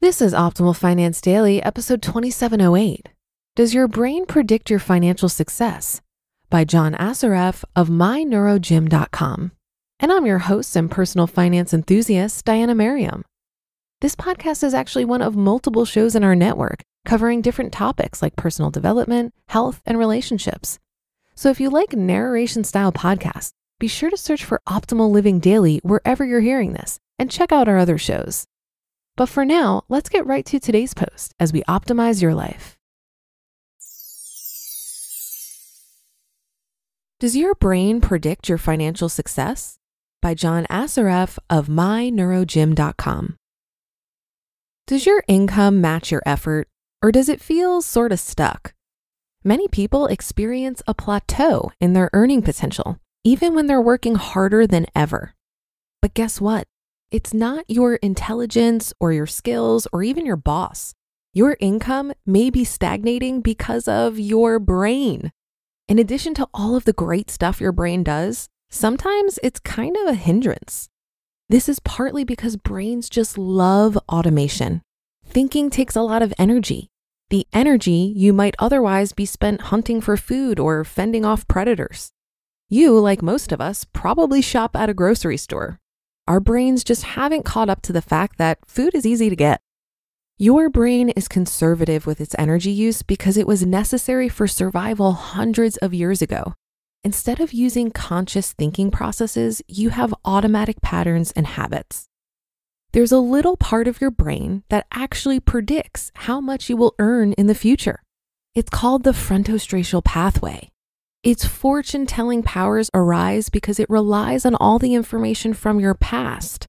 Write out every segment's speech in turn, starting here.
This is Optimal Finance Daily, episode 2708. Does your brain predict your financial success? By John Assaraf of Neurogym.com. And I'm your host and personal finance enthusiast, Diana Merriam. This podcast is actually one of multiple shows in our network covering different topics like personal development, health, and relationships. So if you like narration-style podcasts, be sure to search for Optimal Living Daily wherever you're hearing this and check out our other shows. But for now, let's get right to today's post as we optimize your life. Does your brain predict your financial success? By John Assaraf of Neurogym.com. Does your income match your effort, or does it feel sort of stuck? Many people experience a plateau in their earning potential, even when they're working harder than ever. But guess what? It's not your intelligence or your skills or even your boss. Your income may be stagnating because of your brain. In addition to all of the great stuff your brain does, sometimes it's kind of a hindrance. This is partly because brains just love automation. Thinking takes a lot of energy. The energy you might otherwise be spent hunting for food or fending off predators. You, like most of us, probably shop at a grocery store. Our brains just haven't caught up to the fact that food is easy to get. Your brain is conservative with its energy use because it was necessary for survival hundreds of years ago. Instead of using conscious thinking processes, you have automatic patterns and habits. There's a little part of your brain that actually predicts how much you will earn in the future. It's called the frontostriatal pathway. Its fortune-telling powers arise because it relies on all the information from your past.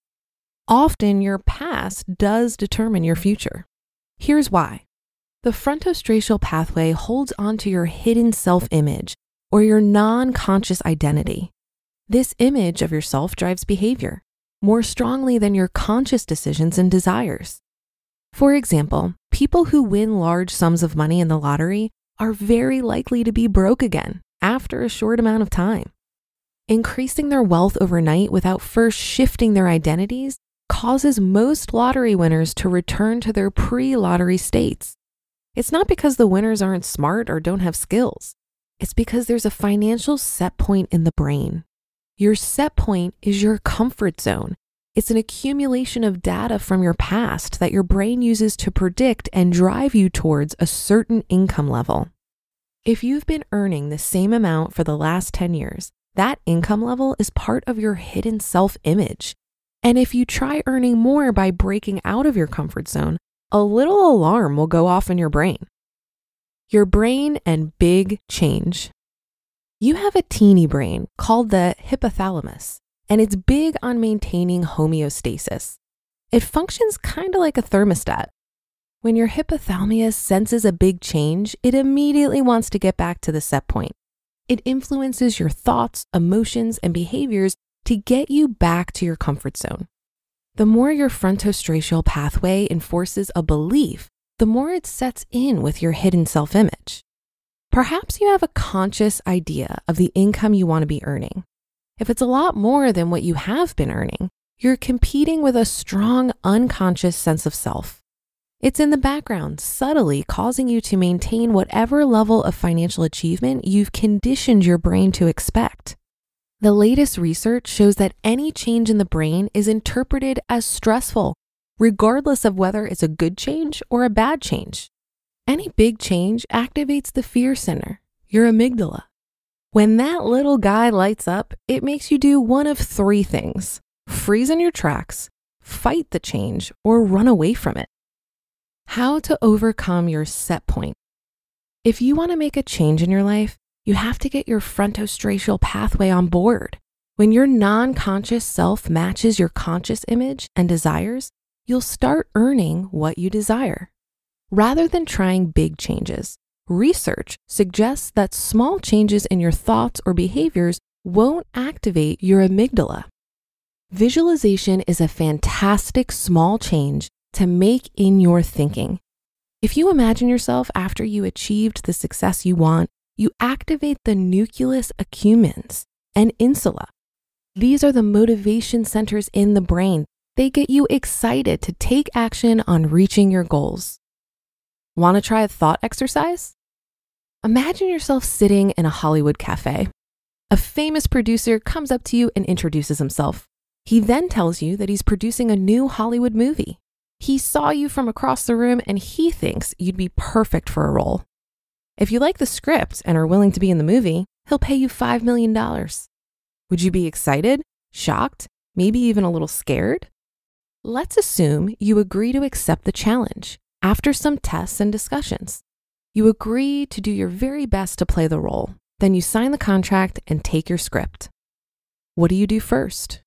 Often, your past does determine your future. Here's why. The frontostriatal pathway holds onto your hidden self-image or your non-conscious identity. This image of yourself drives behavior more strongly than your conscious decisions and desires. For example, people who win large sums of money in the lottery are very likely to be broke again after a short amount of time. Increasing their wealth overnight without first shifting their identities causes most lottery winners to return to their pre-lottery states. It's not because the winners aren't smart or don't have skills. It's because there's a financial set point in the brain. Your set point is your comfort zone. It's an accumulation of data from your past that your brain uses to predict and drive you towards a certain income level. If you've been earning the same amount for the last 10 years, that income level is part of your hidden self-image. And if you try earning more by breaking out of your comfort zone, a little alarm will go off in your brain. Your brain and big change. You have a teeny brain called the hypothalamus, and it's big on maintaining homeostasis. It functions kind of like a thermostat. When your hypothalamus senses a big change, it immediately wants to get back to the set point. It influences your thoughts, emotions, and behaviors to get you back to your comfort zone. The more your frontostriatal pathway enforces a belief, the more it sets in with your hidden self-image. Perhaps you have a conscious idea of the income you want to be earning. If it's a lot more than what you have been earning, you're competing with a strong unconscious sense of self. It's in the background, subtly causing you to maintain whatever level of financial achievement you've conditioned your brain to expect. The latest research shows that any change in the brain is interpreted as stressful, regardless of whether it's a good change or a bad change. Any big change activates the fear center, your amygdala. When that little guy lights up, it makes you do one of three things: freeze in your tracks, fight the change, or run away from it. How to overcome your set point. If you want to make a change in your life, you have to get your frontostriatal pathway on board. When your non-conscious self matches your conscious image and desires, you'll start earning what you desire. Rather than trying big changes, research suggests that small changes in your thoughts or behaviors won't activate your amygdala. Visualization is a fantastic small change to make in your thinking. If you imagine yourself after you achieved the success you want, you activate the nucleus accumbens and insula. These are the motivation centers in the brain They get you excited to take action on reaching your goals. Want to try a thought exercise? Imagine yourself sitting in a Hollywood cafe. A famous producer comes up to you and introduces himself. He then tells you that he's producing a new Hollywood movie. He saw you from across the room and he thinks you'd be perfect for a role. If you like the script and are willing to be in the movie, he'll pay you $5 million. Would you be excited, shocked, maybe even a little scared? Let's assume you agree to accept the challenge after some tests and discussions. You agree to do your very best to play the role. Then you sign the contract and take your script. What do you do first?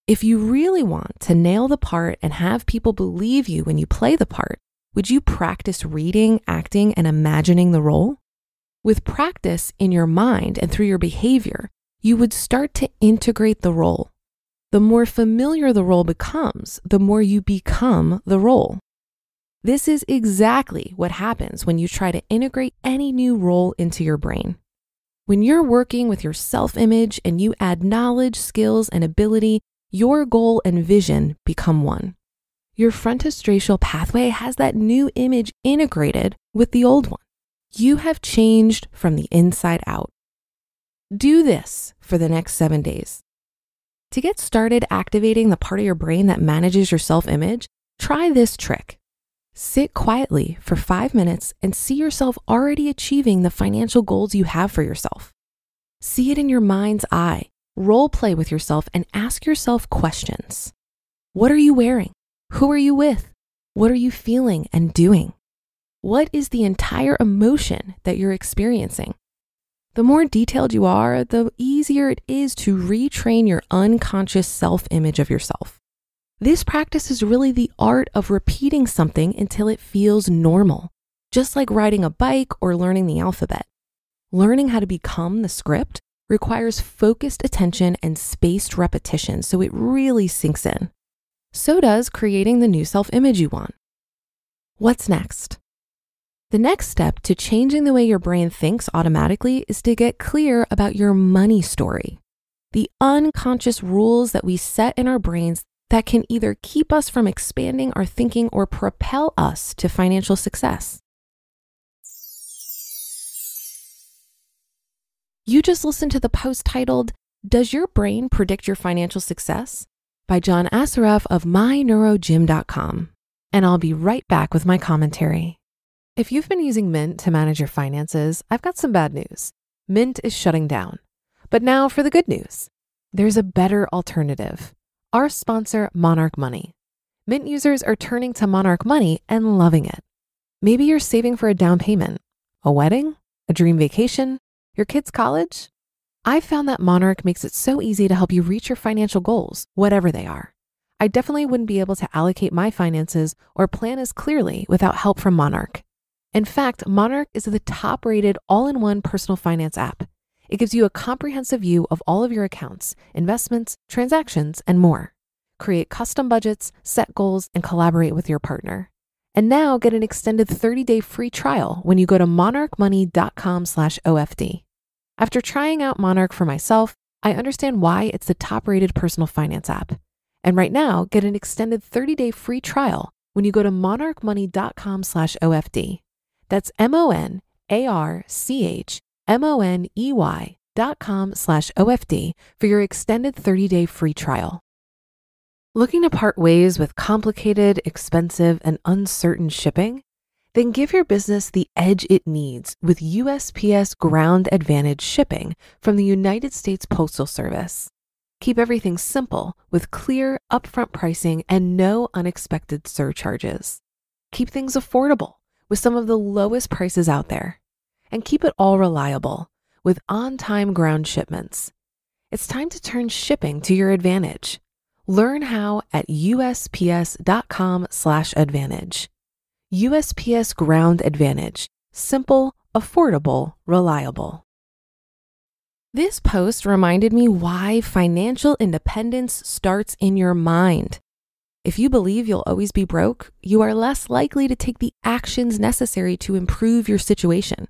If you really want to nail the part and have people believe you when you play the part, would you practice reading, acting, and imagining the role? With practice in your mind and through your behavior, you would start to integrate the role. The more familiar the role becomes, the more you become the role. This is exactly what happens when you try to integrate any new role into your brain. When you're working with your self-image and you add knowledge, skills, and ability, your goal and vision become one. Your frontostriatal pathway has that new image integrated with the old one. You have changed from the inside out. Do this for the next 7 days. To get started activating the part of your brain that manages your self-image, try this trick. Sit quietly for 5 minutes and see yourself already achieving the financial goals you have for yourself. See it in your mind's eye. Role play with yourself and ask yourself questions. What are you wearing? Who are you with? What are you feeling and doing? What is the entire emotion that you're experiencing? The more detailed you are, the easier it is to retrain your unconscious self-image of yourself. This practice is really the art of repeating something until it feels normal, just like riding a bike or learning the alphabet. Learning how to become the script requires focused attention and spaced repetition so it really sinks in. So does creating the new self-image you want. What's next? The next step to changing the way your brain thinks automatically is to get clear about your money story. The unconscious rules that we set in our brains that can either keep us from expanding our thinking or propel us to financial success. You just listened to the post titled, "Does Your Brain Predict Your Financial Success?" by John Assaraf of Neurogym.com. And I'll be right back with my commentary. If you've been using Mint to manage your finances, I've got some bad news. Mint is shutting down. But now for the good news. There's a better alternative. Our sponsor, Monarch Money. Mint users are turning to Monarch Money and loving it. Maybe you're saving for a down payment, a wedding, a dream vacation, your kids' college. I've found that Monarch makes it so easy to help you reach your financial goals, whatever they are. I definitely wouldn't be able to allocate my finances or plan as clearly without help from Monarch. In fact, Monarch is the top-rated all-in-one personal finance app. It gives you a comprehensive view of all of your accounts, investments, transactions, and more. Create custom budgets, set goals, and collaborate with your partner. And now get an extended 30-day free trial when you go to monarchmoney.com/OFD. After trying out Monarch for myself, I understand why it's the top-rated personal finance app. And right now, get an extended 30-day free trial when you go to monarchmoney.com/OFD. That's monarchmoney.com/OFD for your extended 30-day free trial. Looking to part ways with complicated, expensive, and uncertain shipping? Then give your business the edge it needs with USPS Ground Advantage shipping from the United States Postal Service. Keep everything simple with clear, upfront pricing and no unexpected surcharges. Keep things affordable with some of the lowest prices out there. And keep it all reliable with on-time ground shipments. It's time to turn shipping to your advantage. Learn how at USPS.com/advantage. USPS Ground Advantage. Simple, affordable, reliable. This post reminded me why financial independence starts in your mind. If you believe you'll always be broke, you are less likely to take the actions necessary to improve your situation.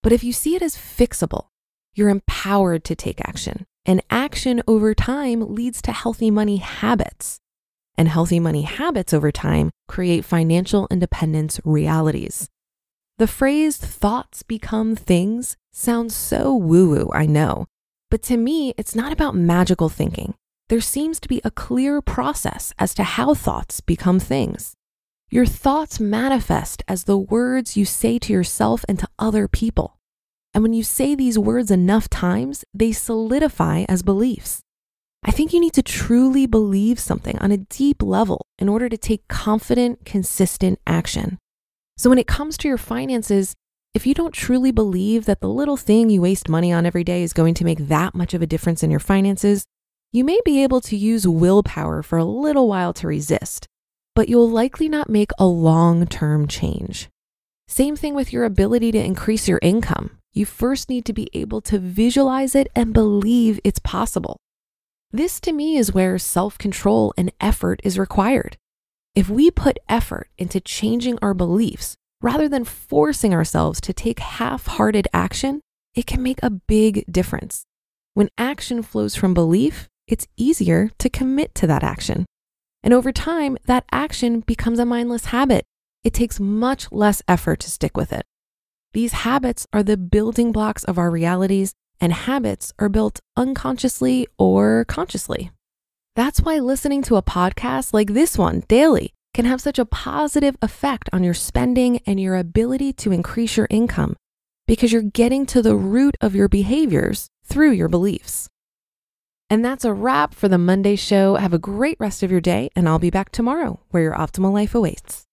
But if you see it as fixable, you're empowered to take action, and action over time leads to healthy money habits. and healthy money habits over time create financial independence realities. The phrase thoughts become things sounds so woo-woo, I know, but to me, it's not about magical thinking. There seems to be a clear process as to how thoughts become things. Your thoughts manifest as the words you say to yourself and to other people. And when you say these words enough times, they solidify as beliefs. I think you need to truly believe something on a deep level in order to take confident, consistent action. So when it comes to your finances, if you don't truly believe that the little thing you waste money on every day is going to make that much of a difference in your finances, you may be able to use willpower for a little while to resist, but you'll likely not make a long-term change. Same thing with your ability to increase your income. You first need to be able to visualize it and believe it's possible. This to me is where self-control and effort is required. If we put effort into changing our beliefs rather than forcing ourselves to take half-hearted action, it can make a big difference. When action flows from belief, it's easier to commit to that action. And over time, that action becomes a mindless habit. It takes much less effort to stick with it. These habits are the building blocks of our realities, and habits are built unconsciously or consciously. That's why listening to a podcast like this one daily can have such a positive effect on your spending and your ability to increase your income, because you're getting to the root of your behaviors through your beliefs. And that's a wrap for the Monday show. Have a great rest of your day, and I'll be back tomorrow where your optimal life awaits.